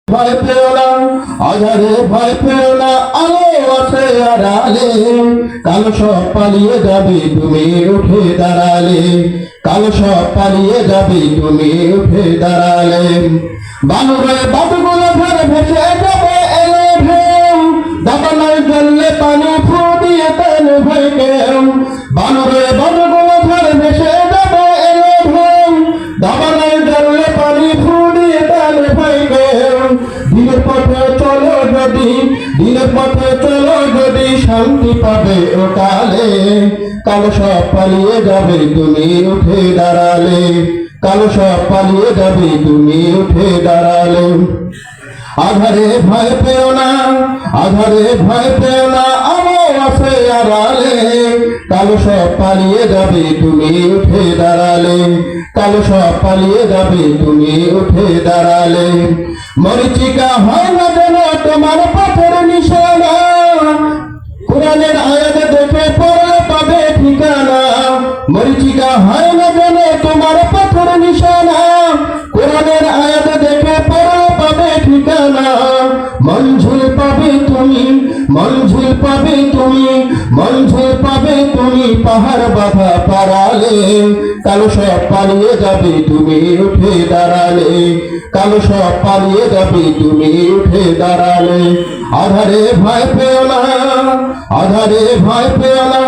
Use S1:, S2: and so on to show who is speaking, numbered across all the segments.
S1: ভয় পেও না, আধারে ভয় পেও না, আলো আছে আড়ালে। কালো সব পালিয়ে যাবে তুমি উঠে দাঁড়ালে, কালো সব পালিয়ে যাবে তুমি উঠে দাঁড়ালে। বানরে বাবুগুলো ঘরে ভেসে যাবে এলে ঢেউ, দাবানল জ্বললে পানি ফু দিয়ে তেল ভয় কেউ। বানরে বাবুগুলো ঘরে ভেসে যাবে এলে ঢেউ, দাবানল জ্বললে পানি ফু দিয়ে তেল ভয় কেউ। দিনের পথে চলো যদি, দিনের পথে চলো যদি, শান্তি পাবে ওকালে। কালো সব পালিয়ে যাবে তুমি উঠে দাঁড়ালে, কালো সব পালিয়ে যাবে তুমি উঠে দাঁড়ালে। আধারে ভয় পেও না, আধারে ভয় পেও না, আলো আছে আড়ালে। কালো সব পালিয়ে যাবে তুমি উঠে দাঁড়ালে, কালো সব পালিয়ে যাবে তুমি উঠে দাঁড়ালে। মরিচিকা হয় না যেন তোমার পথের নিশানা, কোরআনের আয়াত দেখে পড়লে পাবে ঠিকানা। মরিচিকা হয় না যেন তোমার পথের নিশানা, কোরআনের আয়াত দেখে পড়লে পাবে ঠিকানা। মঞ্জুর পাবে তুমি, মঞ্জুর পাবে তুমি, মঞ্জুর পাবে তুমি পাহাড় বাঁধা পারালে। কালো সব পালিয়ে যাবে তুমি উঠে দাঁড়ালে, কালো সব পালিয়ে যাবে তুমি উঠে দাঁড়ালে। আধারে ভয় পেও না, আধারে ভয় পেও না,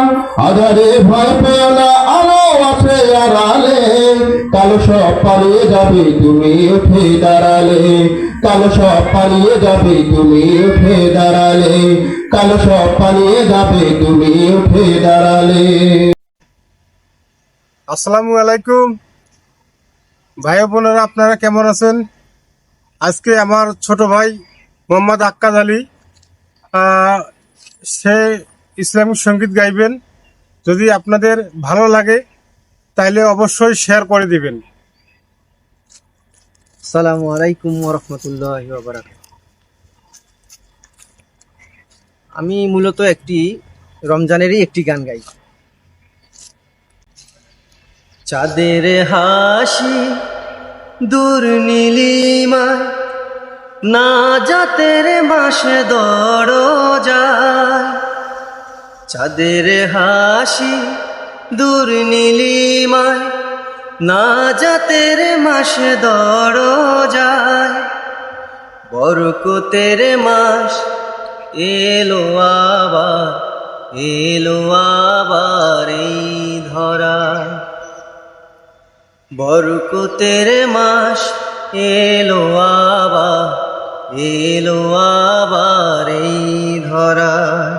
S1: আধারে ভয় পেও না, আলো আছে আড়ালে। কালো সব পালিয়ে যাবে তুমি উঠে দাঁড়ালে, কালো সব পালিয়ে যাবে তুমি উঠে দাঁড়ালে, কালো সব পালিয়ে যাবে তুমি উঠে দাঁড়ালে।
S2: আসসালামু আলাইকুম ভাই বোনেরা, আপনারা কেমন আছেন? আজকে আমার ছোট ভাই মোহাম্মদ আক্কাদ আলী সে ইসলামিক সঙ্গীত গাইবেন। যদি আপনাদের ভালো লাগে তাহলে অবশ্যই শেয়ার করে দিবেন।
S3: আসসালামু আলাইকুম ওয়া রাহমাতুল্লাহি ওয়া বারাকাতুহু। আমি মূলত রমজানেরই একটি গান গাই। চাঁদের হাসি দূর নীলিমায়, না জাতের মাসে দরজায়। চাঁদের হাসি দূর নীলিমায়, না জাতের মাসে দরজায়। বরকতের মাস এলো আবার, এলো আবার এই ধরায়। বরকতের মাস এলো আবার, এলো আবার এই ধরায়।